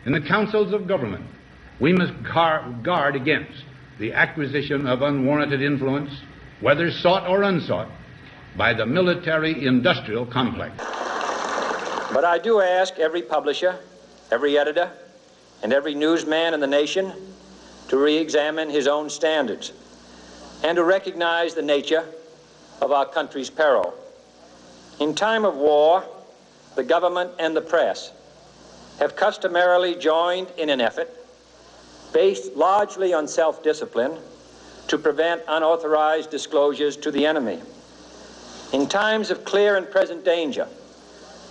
In the councils of government, we must guard against the acquisition of unwarranted influence, whether sought or unsought, by the military-industrial complex. But I do ask every publisher, every editor, and every newsman in the nation to re-examine his own standards and to recognize the nature of our country's peril. In time of war, the government and the press have customarily joined in an effort based largely on self-discipline to prevent unauthorized disclosures to the enemy. In times of clear and present danger,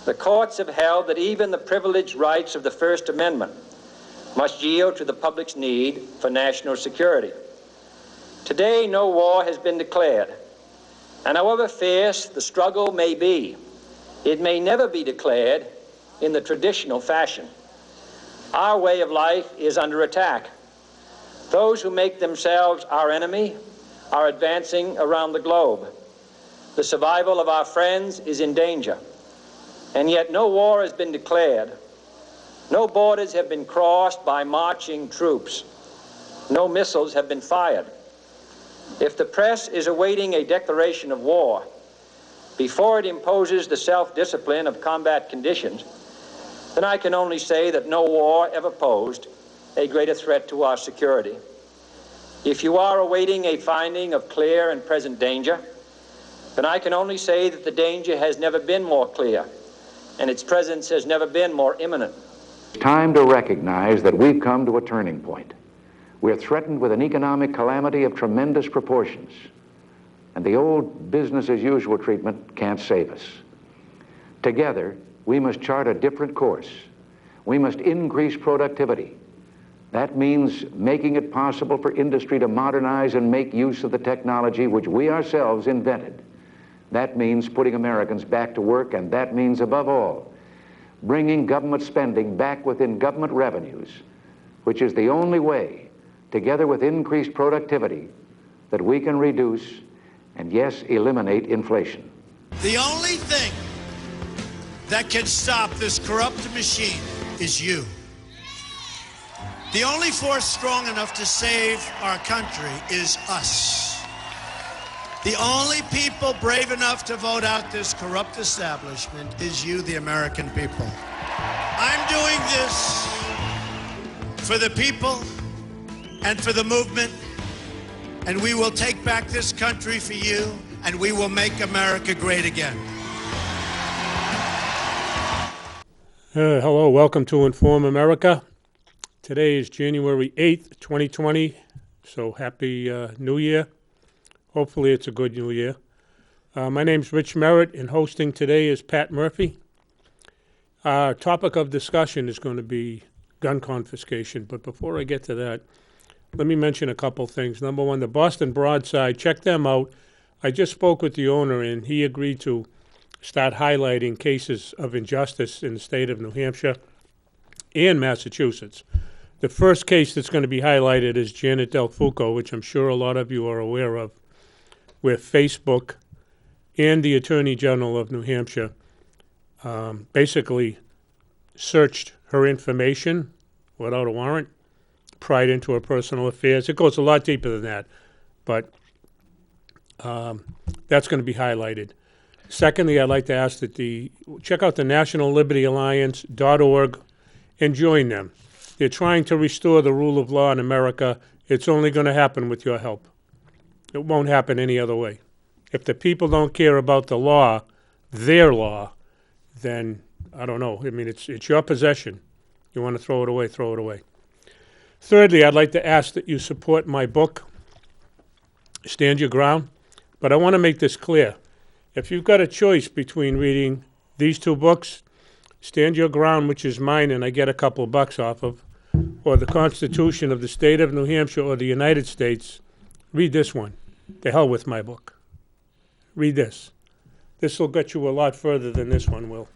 the courts have held that even the privileged rights of the First Amendment must yield to the public's need for national security. Today, no war has been declared, and however fierce the struggle may be, it may never be declared in the traditional fashion. Our way of life is under attack. Those who make themselves our enemy are advancing around the globe. The survival of our friends is in danger, and yet no war has been declared. No borders have been crossed by marching troops. No missiles have been fired. If the press is awaiting a declaration of war before it imposes the self-discipline of combat conditions, then I can only say that no war ever posed a greater threat to our security. If you are awaiting a finding of clear and present danger, then I can only say that the danger has never been more clear, and its presence has never been more imminent. It's time to recognize that we've come to a turning point. We're threatened with an economic calamity of tremendous proportions, and the old business-as-usual treatment can't save us. Together, we must chart a different course. We must increase productivity. That means making it possible for industry to modernize and make use of the technology which we ourselves invented. That means putting Americans back to work, and that means, above all, bringing government spending back within government revenues, which is the only way, together with increased productivity, that we can reduce and, yes, eliminate inflation. The only thing that can stop this corrupt machine is you. The only force strong enough to save our country is us. The only people brave enough to vote out this corrupt establishment is you, the American people. I'm doing this for the people and for the movement, and we will take back this country for you, and we will make America great again. Hello, welcome to Inform America. Today is January 8th, 2020, so happy New Year. Hopefully it's a good New Year. My name's Rich Merritt, and hosting today is Pat Murphy. Our topic of discussion is going to be gun confiscation, but before I get to that, let me mention a couple things. Number one, the Boston Broadside, check them out. I just spoke with the owner, and he agreed to start highlighting cases of injustice in the state of New Hampshire and Massachusetts. The first case that's going to be highlighted is Janet Del Fuoco, which I'm sure a lot of you are aware of, where Facebook and the Attorney General of New Hampshire basically searched her information without a warrant, pried into her personal affairs. It goes a lot deeper than that, but that's going to be highlighted. Secondly, I'd like to ask that check out the nationallibertyalliance.org and join them. They're trying to restore the rule of law in America. It's only going to happen with your help. It won't happen any other way. If the people don't care about the law, their law, then I don't know. I mean, it's your possession. You want to throw it away, throw it away. Thirdly, I'd like to ask that you support my book, Stand Your Ground. But I want to make this clear. If you've got a choice between reading these two books, Stand Your Ground, which is mine and I get a couple bucks off of, or the Constitution of the State of New Hampshire or the United States, read this one. The hell with my book. Read this. This will get you a lot further than this one will.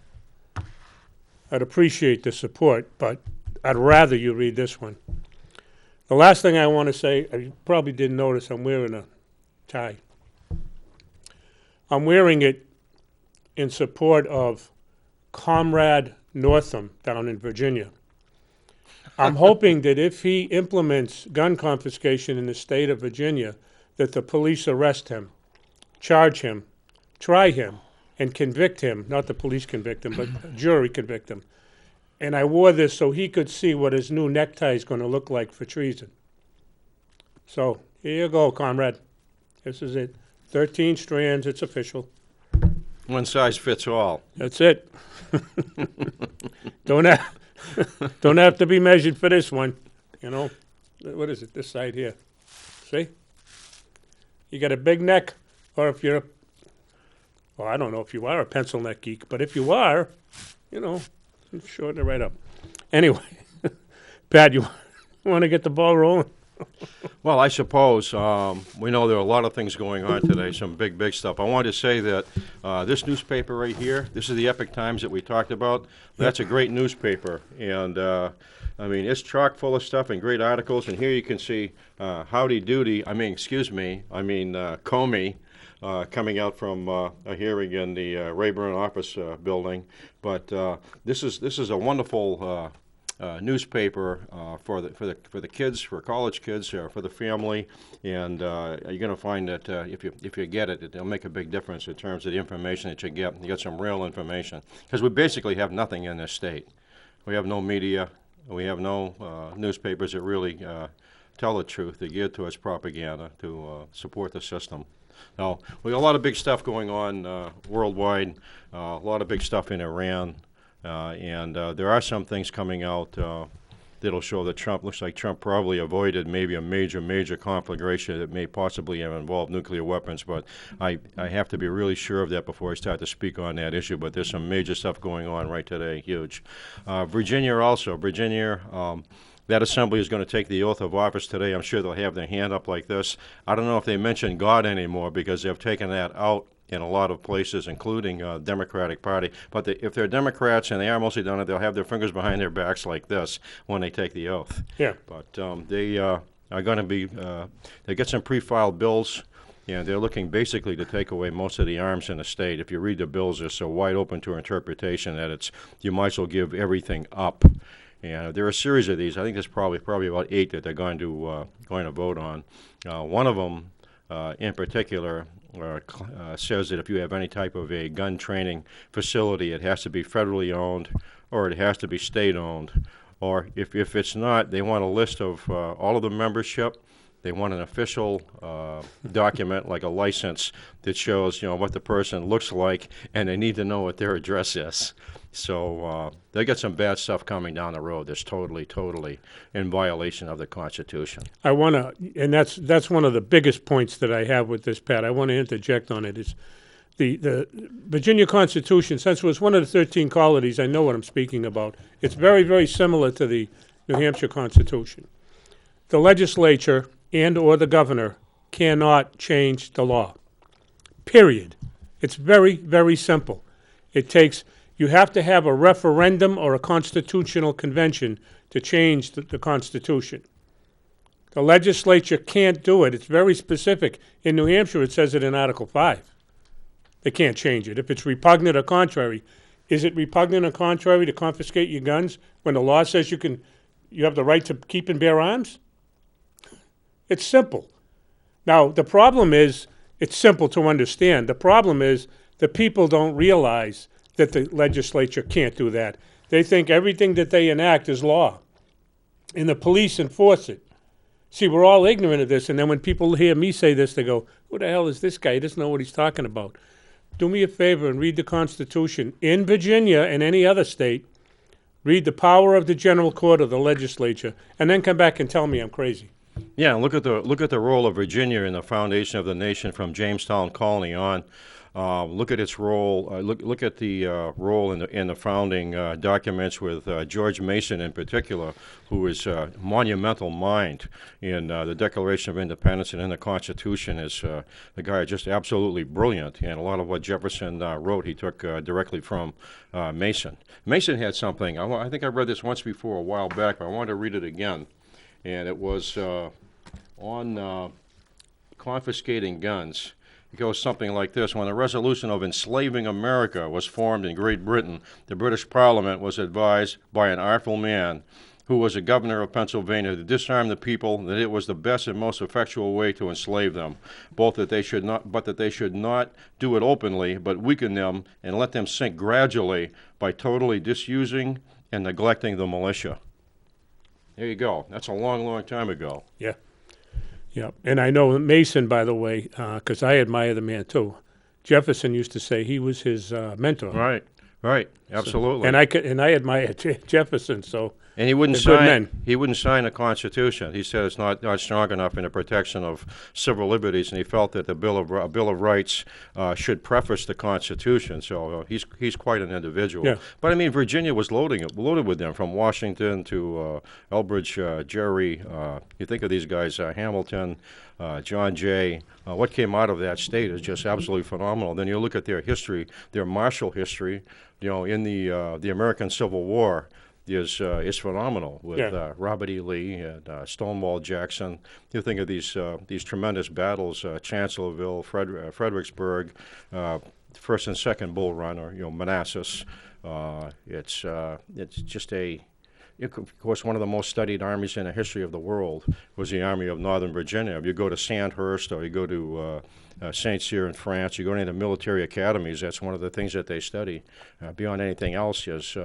I'd appreciate the support, but I'd rather you read this one. The last thing I want to say, you probably didn't notice I'm wearing a tie. I'm wearing it in support of Comrade Northam down in Virginia. I'm hoping that if he implements gun confiscation in the state of Virginia, that the police arrest him, charge him, try him, and convict him. Not the police convict him, but a jury convict him. And I wore this so he could see what his new necktie is going to look like for treason. So here you go, comrade. This is it. 13 strands. It's official. One size fits all. That's it. Don't have to be measured for this one. You know, what is it? This side here. See? You got a big neck, or if you're, well, I don't know if you are a pencil neck geek, but if you are, you know, shorten it right up. Anyway, Pat, you want to get the ball rolling? Well, I suppose we know there are a lot of things going on today, some big, big stuff. I wanted to say that this newspaper right here, this is the Epoch Times that we talked about. That's a great newspaper, and I mean, it's chock full of stuff and great articles. And here you can see Comey coming out from a hearing in the Rayburn office building. But this is a wonderful newspaper for the kids, for college kids, for the family, and you're going to find that if you get it, it'll make a big difference in terms of the information that you get. You get some real information, because we basically have nothing in this state. We have no media. We have no newspapers that really tell the truth. They're geared towards propaganda to support the system. Now, we got a lot of big stuff going on worldwide, a lot of big stuff in Iran, and there are some things coming out that'll show that looks like Trump probably avoided maybe a major conflagration that may possibly have involved nuclear weapons, but I have to be really sure of that before I start to speak on that issue. But there's some major stuff going on right today, huge. Virginia, that assembly is going to take the oath of office today. I'm sure they'll have their hand up like this. I don't know if they mention God anymore, because they've taken that out in a lot of places, including Democratic Party. But if they're Democrats, and they are mostly done it, they'll have their fingers behind their backs like this when they take the oath. Yeah. But they are going to be, they get some pre-filed bills, and they're looking basically to take away most of the arms in the state. If you read the bills, they're so wide open to interpretation that you might as well give everything up. And there are a series of these. I think there's probably about 8 that they're going to vote on. One of them, in particular, says that if you have any type of a gun training facility, it has to be federally owned, or it has to be state-owned. Or if it's not, they want a list of all of the membership. They want an official document, like a license, that shows what the person looks like, and they need to know what their address is. So they got some bad stuff coming down the road that's totally in violation of the Constitution. I want to, and that's one of the biggest points that I have with this, Pat. I want to interject on it. Is the Virginia Constitution, since it was one of the 13 colonies, I know what I'm speaking about. It's very, very similar to the New Hampshire Constitution. The legislature and or the governor cannot change the law, period. It's very, very simple. You have to have a referendum or a constitutional convention to change the Constitution. The legislature can't do it. It's very specific. In New Hampshire, it says it in Article 5. They can't change it. If it's repugnant or contrary, is it repugnant or contrary to confiscate your guns when the law says you have the right to keep and bear arms? It's simple. Now, the problem is, it's simple to understand. The problem is the people don't realize that the legislature can't do that. They think everything that they enact is law, and the police enforce it. See, we're all ignorant of this, and then when people hear me say this, they go, who the hell is this guy? He doesn't know what he's talking about. Do me a favor and read the Constitution. In Virginia and any other state, read the power of the general court or the legislature, and then come back and tell me I'm crazy. Yeah, look at the role of Virginia in the foundation of the nation from Jamestown Colony on. Look at its role. Look at the role in the founding documents with George Mason in particular, who is a monumental mind in the Declaration of Independence and in the Constitution. Is the guy just absolutely brilliant, and a lot of what Jefferson wrote he took directly from Mason. Mason had something. I think I read this once before a while back, but I wanted to read it again, and it was on confiscating guns. It goes something like this. When the resolution of enslaving America was formed in Great Britain, the British Parliament was advised by an artful man who was a governor of Pennsylvania, to disarm the people, that it was the best and most effectual way to enslave them, that they should not do it openly, but weaken them and let them sink gradually by totally disusing and neglecting the militia. There you go. That's a long, long time ago. Yeah. Yeah. And I know Mason, by the way, because I admire the man too. Jefferson used to say he was his mentor. Right, absolutely. And I admire Jefferson, so. And he wouldn't they're good sign. men. He wouldn't sign the Constitution. He said it's not strong enough in the protection of civil liberties, and he felt that the Bill of Rights should preface the Constitution. So he's quite an individual. Yeah. But I mean, Virginia was loaded with them, from Washington to Elbridge, Gerry. You think of these guys, Hamilton, John Jay. What came out of that state is just absolutely phenomenal. Then you look at their history, their martial history. In the American Civil War. Is phenomenal with Robert E. Lee and Stonewall Jackson. You think of these tremendous battles, Chancellorsville, Fredericksburg, First and Second Bull Run, or Manassas. It's just of course, one of the most studied armies in the history of the world was the Army of Northern Virginia. If you go to Sandhurst or you go to Saint Cyr in France, you go into military academies, that's one of the things that they study. Beyond anything else is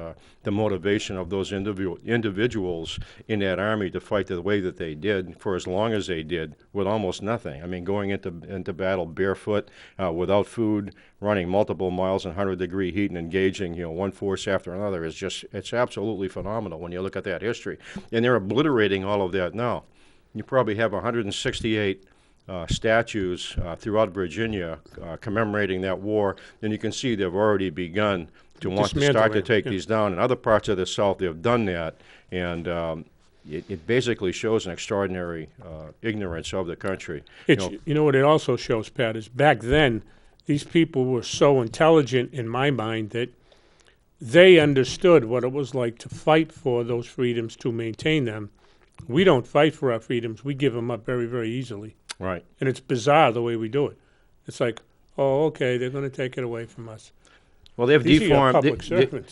the motivation of those individuals in that army to fight the way that they did for as long as they did with almost nothing. I mean, going into battle barefoot, without food, running multiple miles in 100-degree heat and engaging, one force after another it's absolutely phenomenal when you look at that history. And they're obliterating all of that now. You probably have 168 statues throughout Virginia commemorating that war. Then you can see they've already begun to want to start to take these down. In other parts of the South, they've done that, and it basically shows an extraordinary ignorance of the country. You know what it also shows, Pat, is back then, these people were so intelligent, in my mind, that they understood what it was like to fight for those freedoms, to maintain them. We don't fight for our freedoms. We give them up very, very easily. Right. And it's bizarre the way we do it. It's like, oh, okay, they're going to take it away from us. Well, they've deformed.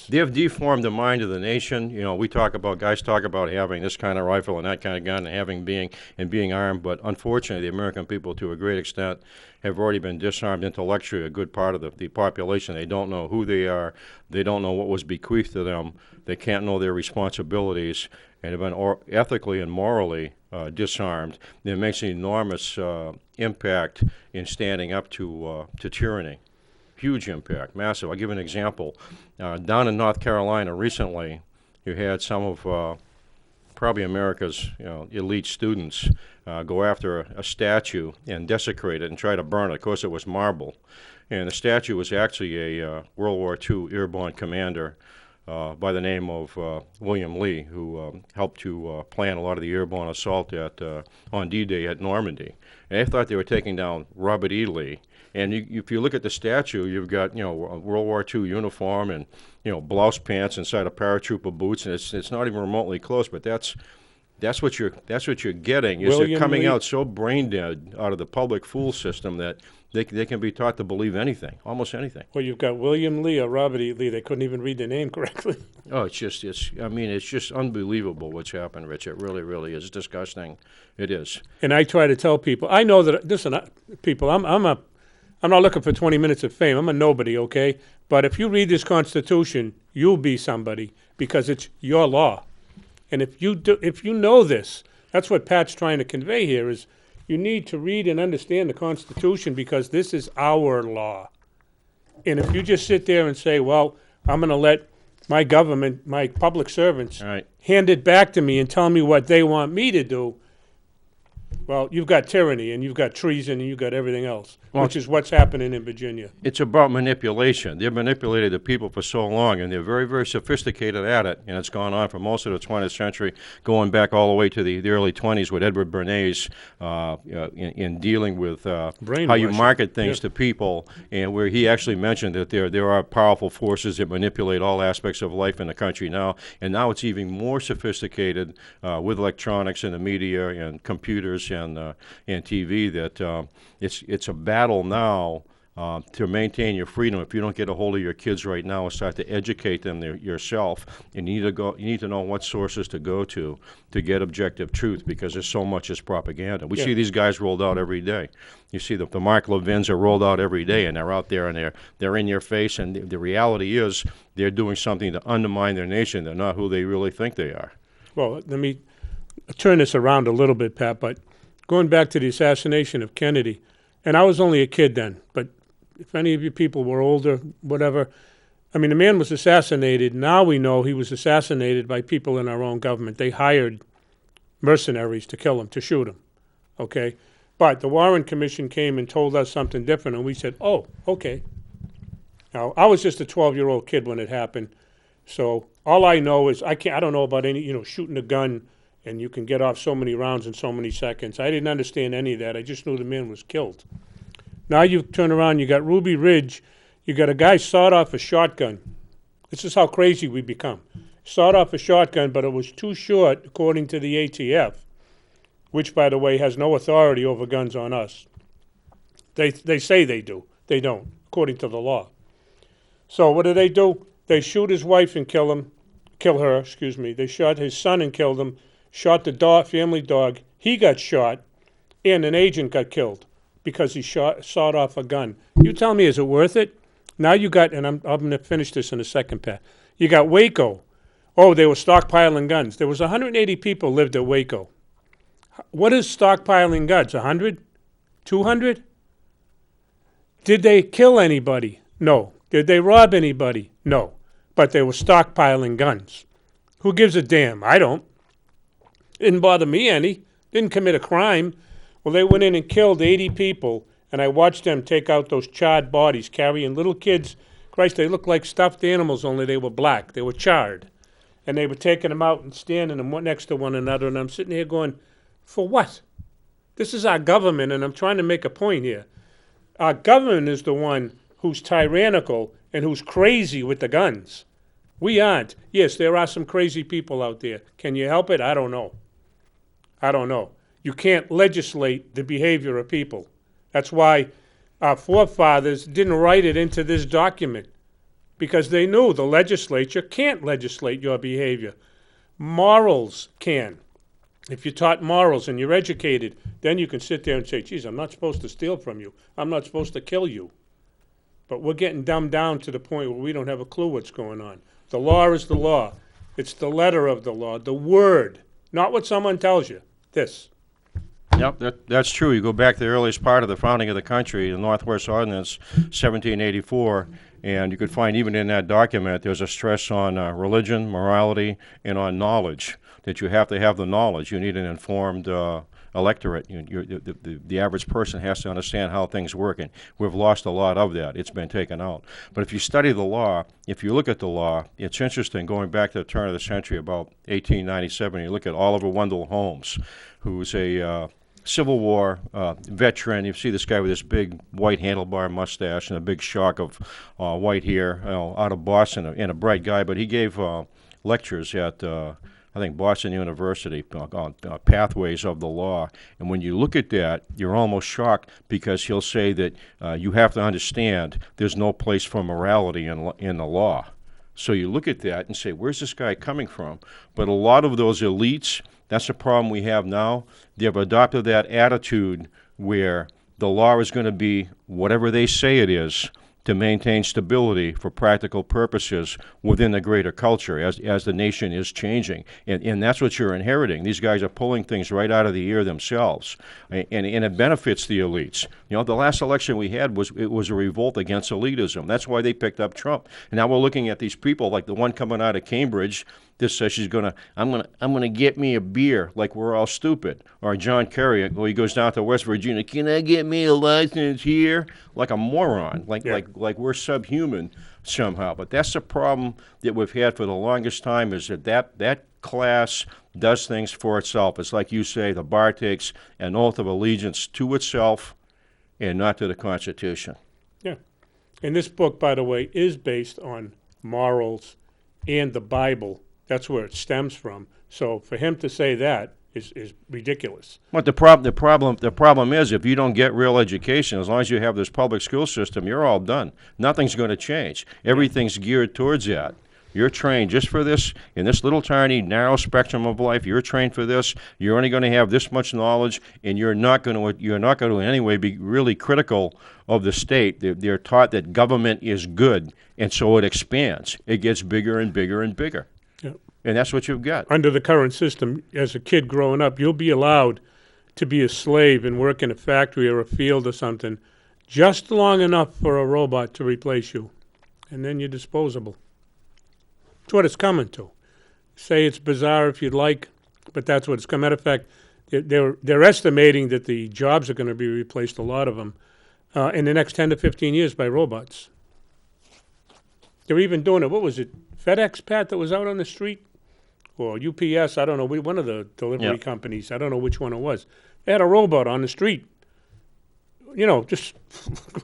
They've deformed the mind of the nation. Guys talk about having this kind of rifle and that kind of gun, and being armed. But unfortunately, the American people, to a great extent, have already been disarmed intellectually. A good part of the population, they don't know who they are. They don't know what was bequeathed to them. They can't know their responsibilities, and have been ethically and morally disarmed. It makes an enormous impact in standing up to tyranny. Huge impact, massive. I'll give an example. Down in North Carolina recently, you had some of probably America's elite students go after a statue and desecrate it and try to burn it. Of course, it was marble. And the statue was actually a World War II airborne commander by the name of William Lee, who helped to plan a lot of the airborne assault on D-Day at Normandy. And they thought they were taking down Robert E. Lee. And if you look at the statue, you've got a World War II uniform and blouse pants inside a paratrooper boots, and it's not even remotely close. But that's what you're getting. Is they're coming out so brain dead out of the public fool system that they can be taught to believe anything, almost anything. Well, you've got William Lee or Robert E. Lee. They couldn't even read their name correctly. Oh, it's just unbelievable what's happened, Rich. It really, really is disgusting. It is. And I try to tell people, I know that, listen, people, I'm not looking for 20 minutes of fame. I'm a nobody, okay? But if you read this Constitution, you'll be somebody because it's your law. And if you know this, that's what Pat's trying to convey here is you need to read and understand the Constitution because this is our law. And if you just sit there and say, well, I'm going to let my government, my public servants, hand it back to me and tell me what they want me to do, well, you've got tyranny and you've got treason and you've got everything else, which is what's happening in Virginia. It's about manipulation. They've manipulated the people for so long, and they're very, very sophisticated at it, and it's gone on for most of the 20th century, going back all the way to the early 20s with Edward Bernays in dealing with how you market things to people, and where he actually mentioned that there are powerful forces that manipulate all aspects of life in the country now, and now it's even more sophisticated with electronics and the media and computers and TV that it's a battle now to maintain your freedom. If you don't get a hold of your kids right now and start to educate them yourself, you need to know what sources to go to get objective truth, because there's so much as propaganda. We see these guys rolled out every day. You see the Mark Levins are rolled out every day, and they're out there and they're in your face. And the reality is they're doing something to undermine their nation. They're not who they really think they are. Well, let me turn this around a little bit, Pat, but going back to the assassination of Kennedy, and I was only a kid then, but if any of you people were older, whatever, I mean, the man was assassinated. Now we know he was assassinated by people in our own government. They hired mercenaries to kill him, to shoot him, okay? But the Warren Commission came and told us something different, and we said, oh, okay. Now, I was just a 12-year-old kid when it happened, so all I know is I don't know about any, shooting a gun and you can get off so many rounds in so many seconds. I didn't understand any of that. I just knew the man was killed. Now you turn around, you got Ruby Ridge, you got a guy sawed off a shotgun. This is how crazy we become. Sawed off a shotgun, but it was too short, according to the ATF, which, by the way, has no authority over guns on us. They say they do. They don't, according to the law. So what do? They shoot his wife and kill her. They shot his son and killed him, shot the family dog. He got shot, and an agent got killed because he sawed off a gun. You tell me, is it worth it? Now you got, and I'm going to finish this in a second, Pat. You got Waco. Oh, they were stockpiling guns. There was 180 people lived at Waco. What is stockpiling guns? 100? 200? Did they kill anybody? No. Did they rob anybody? No. But they were stockpiling guns. Who gives a damn? I don't. Didn't bother me any. Didn't commit a crime. Well, they went in and killed 80 people, and I watched them take out those charred bodies, carrying little kids. Christ, they looked like stuffed animals, only they were black. They were charred. And they were taking them out and standing them one next to one another, and I'm sitting here going, for what? This is our government, and I'm trying to make a point here. Our government is the one who's tyrannical and who's crazy with the guns. We aren't. Yes, there are some crazy people out there. Can you help it? I don't know. You can't legislate the behavior of people. That's why our forefathers didn't write it into this document, because they knew the legislature can't legislate your behavior. Morals can. If you're taught morals and you're educated, then you can sit there and say, geez, I'm not supposed to steal from you. I'm not supposed to kill you. But we're getting dumbed down to the point where we don't have a clue what's going on. The law is the law. It's the letter of the law, the word, not what someone tells you. This. Yep, that's true. You go back to the earliest part of the founding of the country, the Northwest Ordinance, 1784, and you could find even in that document there's a stress on religion, morality, and on knowledge, that you have to have the knowledge. You need an informed electorate. The average person has to understand how things work, and we've lost a lot of that. It's been taken out. But if you study the law, if you look at the law, it's interesting, going back to the turn of the century, about 1897, you look at Oliver Wendell Holmes, who's a Civil War veteran. You see this guy with this big white handlebar mustache and a big shock of white hair, out of Boston, and a bright guy, but he gave lectures at I think Boston University on pathways of the law. And when you look at that, you're almost shocked, because he'll say that you have to understand there's no place for morality in the law. So you look at that and say, where's this guy coming from? But a lot of those elites, that's the problem we have now. They've adopted that attitude where the law is going to be whatever they say it is, to maintain stability for practical purposes within the greater culture as the nation is changing. And that's what you're inheriting. These guys are pulling things right out of the ear themselves, and it benefits the elites. The last election we had was a revolt against elitism. That's why they picked up Trump. And now we're looking at these people, like the one coming out of Cambridge. This says I'm gonna get me a beer, like we're all stupid. Or John Kerry, he goes down to West Virginia, can I get me a license here? Like a moron, like we're subhuman somehow. But that's the problem that we've had for the longest time, is that class does things for itself. It's like you say, the bar takes an oath of allegiance to itself and not to the Constitution. Yeah. And this book, by the way, is based on morals and the Bible. That's where it stems from. So for him to say that, is ridiculous. But the problem is, if you don't get real education, as long as you have this public school system, you're all done. Nothing's going to change. Everything's geared towards that. You're trained just for this, in this little tiny, narrow spectrum of life. You're trained for this. You're only going to have this much knowledge, and you're not going to in any way be really critical of the state. They're taught that government is good, and so it expands. It gets bigger and bigger and bigger. Yeah. And that's what you've got. Under the current system, as a kid growing up, you'll be allowed to be a slave and work in a factory or a field or something just long enough for a robot to replace you, and then you're disposable. That's what it's coming to. Say it's bizarre if you'd like, but that's what it's coming. Matter of fact, they're estimating that the jobs are going to be replaced, a lot of them, in the next 10 to 15 years by robots. They're even doing it. What was it? FedEx, Pat, that was out on the street? Or UPS, I don't know, one of the delivery companies, I don't know which one it was. They had a robot on the street, just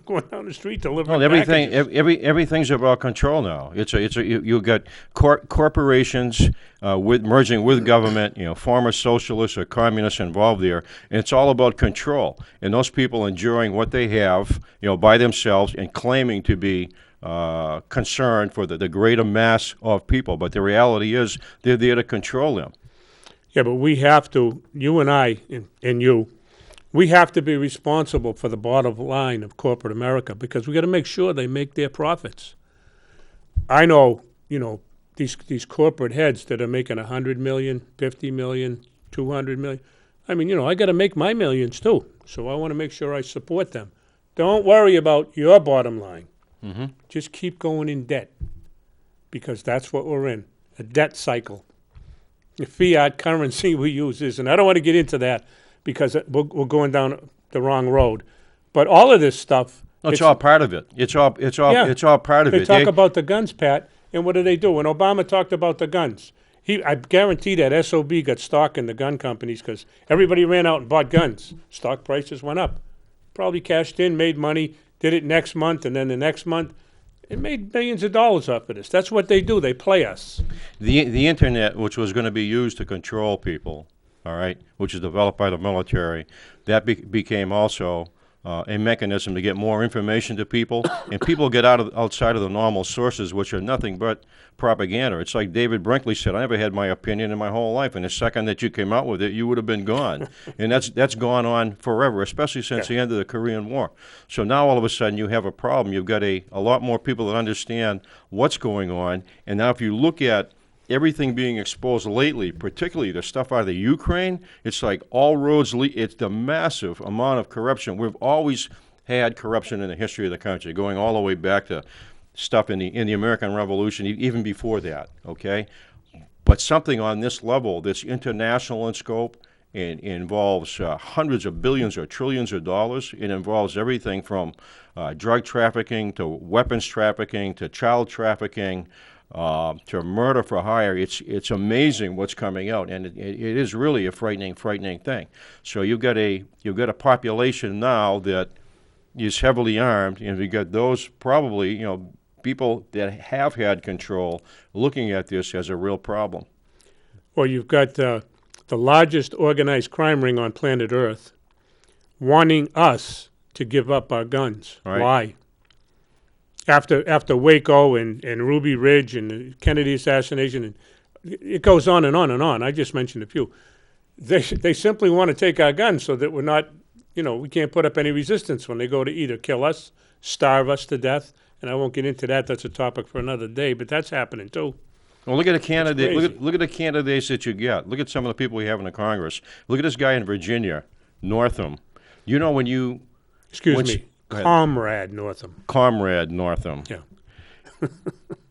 going down the street delivering packages. Everything's about control now. You've got corporations merging with government, former socialists or communists involved there, and it's all about control. And those people enjoying what they have, by themselves and claiming to be concerned for the greater mass of people. But the reality is they're there to control them. Yeah, but we have to, you and I and you, we have to be responsible for the bottom line of corporate America because we got to make sure they make their profits. I know, these corporate heads that are making $100 million, $50 million, $200 million. I mean, I got to make my millions too. So I want to make sure I support them. Don't worry about your bottom line. Mm-hmm. Just keep going in debt because that's what we're in, a debt cycle. The fiat currency we use is, and I don't want to get into that because we're going down the wrong road. But all of this stuff... It's all part of it. It's all part of it. They talk about the guns, Pat, and what do they do? When Obama talked about the guns, I guarantee that SOB got stock in the gun companies because everybody ran out and bought guns. Stock prices went up. Probably cashed in, made money, did it next month, and then the next month. It made millions of dollars off of this. That's what they do. They play us. The Internet, which was going to be used to control people, all right, which is developed by the military, that became also a mechanism to get more information to people, and people get outside of the normal sources, which are nothing but propaganda. It's like David Brinkley said, I never had my opinion in my whole life, and the second that you came out with it, you would have been gone. And that's gone on forever, especially since the end of the Korean War. So now all of a sudden you have a problem. You've got a lot more people that understand what's going on, and now if you look at everything being exposed lately, particularly the stuff out of the Ukraine, it's like all roads lead. It's the massive amount of corruption. We've always had corruption in the history of the country, going all the way back to stuff in the American Revolution, even before that, okay? But something on this level that's international in scope and involves hundreds of billions or trillions of dollars. It involves everything from drug trafficking to weapons trafficking to child trafficking, to murder for hire. It's amazing what's coming out, and it is really a frightening thing. So you've got a population now that is heavily armed, and you've got those probably people that have had control looking at this as a real problem. Well, you've got the largest organized crime ring on planet Earth wanting us to give up our guns. Right. Why? After Waco and Ruby Ridge and the Kennedy assassination, and it goes on and on and on. I just mentioned a few. They simply want to take our guns so that we're not, we can't put up any resistance when they go to either kill us, starve us to death. And I won't get into that. That's a topic for another day. But that's happening too. Well, look at the candidate. Look at the candidates that you get. Look at some of the people we have in the Congress. Look at this guy in Virginia, Northam. When you Comrade Northam. Comrade Northam. Yeah.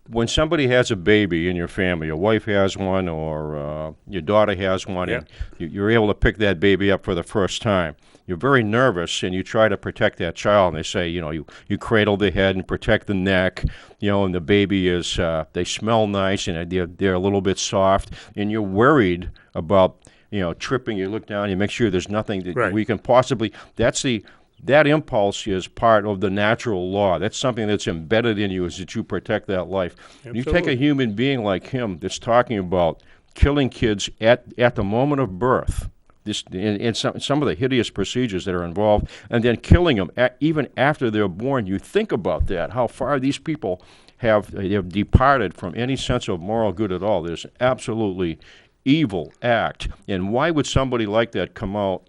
When somebody has a baby in your family, your wife has one or your daughter has one, and you're able to pick that baby up for the first time, you're very nervous, and you try to protect that child. And they say, you cradle the head and protect the neck, and the baby is, they smell nice, and they're a little bit soft, and you're worried about, tripping. You look down, you make sure there's nothing that we can possibly, that impulse is part of the natural law. That's something that's embedded in you, is that you protect that life. Absolutely. You take a human being like him that's talking about killing kids at the moment of birth, and some of the hideous procedures that are involved, and then killing them even after they're born. You think about that, how far these people have departed from any sense of moral good at all. There's absolutely evil act. And why would somebody like that come out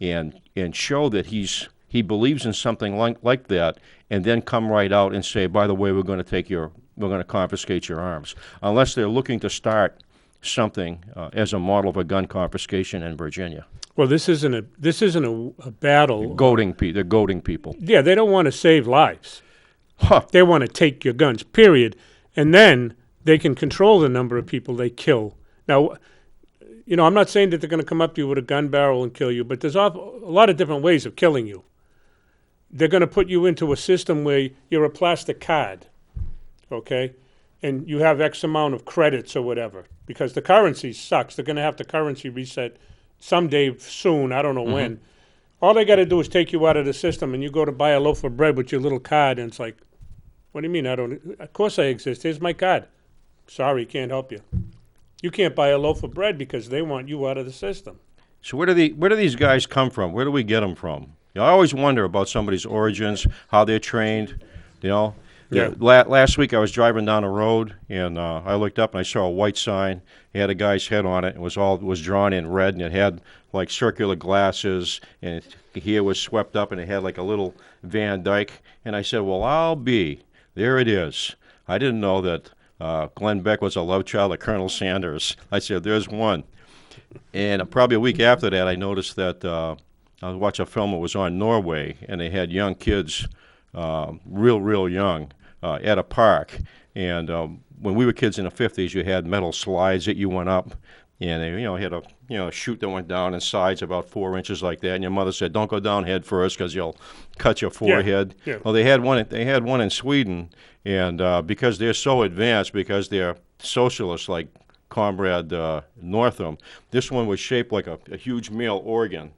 and show that he believes in something like that, and then come right out and say, by the way, we're going to confiscate your arms, unless they're looking to start something as a model of a gun confiscation in Virginia. Well, this isn't a battle. They're goading people. Yeah, they don't want to save lives. Huh. They want to take your guns, period. And then they can control the number of people they kill. Now, I'm not saying that they're going to come up to you with a gun barrel and kill you, but there's a lot of different ways of killing you. They're going to put you into a system where you're a plastic card, okay? And you have X amount of credits or whatever, because the currency sucks. They're going to have the currency reset someday soon, I don't know when. All they got to do is take you out of the system, and you go to buy a loaf of bread with your little card, and it's like, what do you mean of course I exist. Here's my card. Sorry, can't help you. You can't buy a loaf of bread because they want you out of the system. So where do these guys come from? Where do we get them from? I always wonder about somebody's origins, how they're trained, Yeah. Last week I was driving down the road, and I looked up and I saw a white sign. It had a guy's head on it. It was drawn in red, and it had like circular glasses, and here was swept up, and it had like a little Van Dyke. And I said, well, I'll be. There it is. I didn't know that Glenn Beck was a love child of Colonel Sanders. I said, there's one. And probably a week after that, I noticed that I watched a film that was on Norway, and they had young kids, real young, at a park. And when we were kids in the 50s, you had metal slides that you went up, and they had a chute that went down in sides about 4 inches like that. And your mother said, "Don't go down head first because you'll cut your forehead." Yeah. Well, they had one in Sweden, and because they're so advanced, because they're socialists like Comrade Northam, this one was shaped like a huge male organ.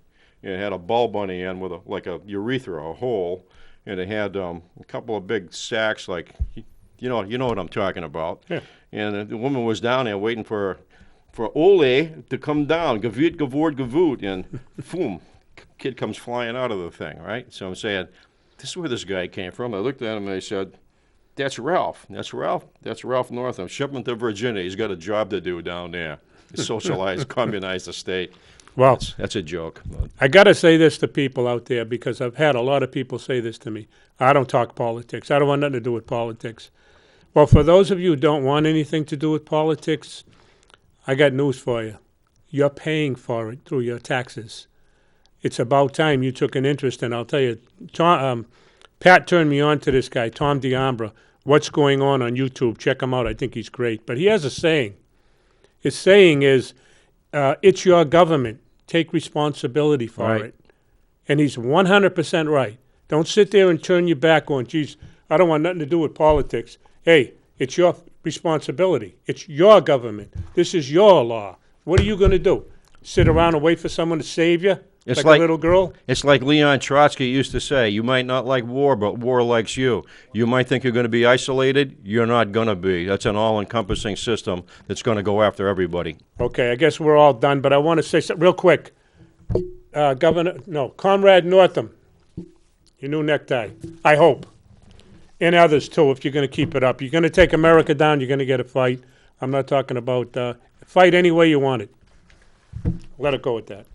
It had a bulb on the end with a urethra, a hole, and it had a couple of big sacs, like you know what I'm talking about. Yeah. And the woman was down there waiting for Ole to come down, gavoot, gavoort, gavoot, and boom, kid comes flying out of the thing, right? So I'm saying, this is where this guy came from. I looked at him and I said, that's Ralph. That's Ralph Northam. Ship him to Virginia. He's got a job to do down there. Socialize, communize the state. Well, that's a joke. I got to say this to people out there, because I've had a lot of people say this to me. I don't talk politics. I don't want nothing to do with politics. Well, for those of you who don't want anything to do with politics, I got news for you. You're paying for it through your taxes. It's about time you took an interest, and I'll tell you, Pat turned me on to this guy, Tom D'Ambra. What's going on YouTube? Check him out. I think he's great. But he has a saying. His saying is, it's your government. Take responsibility for it. And he's 100% right. Don't sit there and turn your back on, geez, I don't want nothing to do with politics. Hey, it's your responsibility. It's your government. This is your law. What are you going to do? Sit around and wait for someone to save you? It's like a little girl? It's like Leon Trotsky used to say, you might not like war, but war likes you. You might think you're going to be isolated. You're not going to be. That's an all-encompassing system that's going to go after everybody. Okay, I guess we're all done, but I want to say something real quick. Comrade Northam, your new necktie, I hope. And others, too, if you're going to keep it up. You're going to take America down, you're going to get a fight. I'm not talking about fight any way you want it. Let it go with that.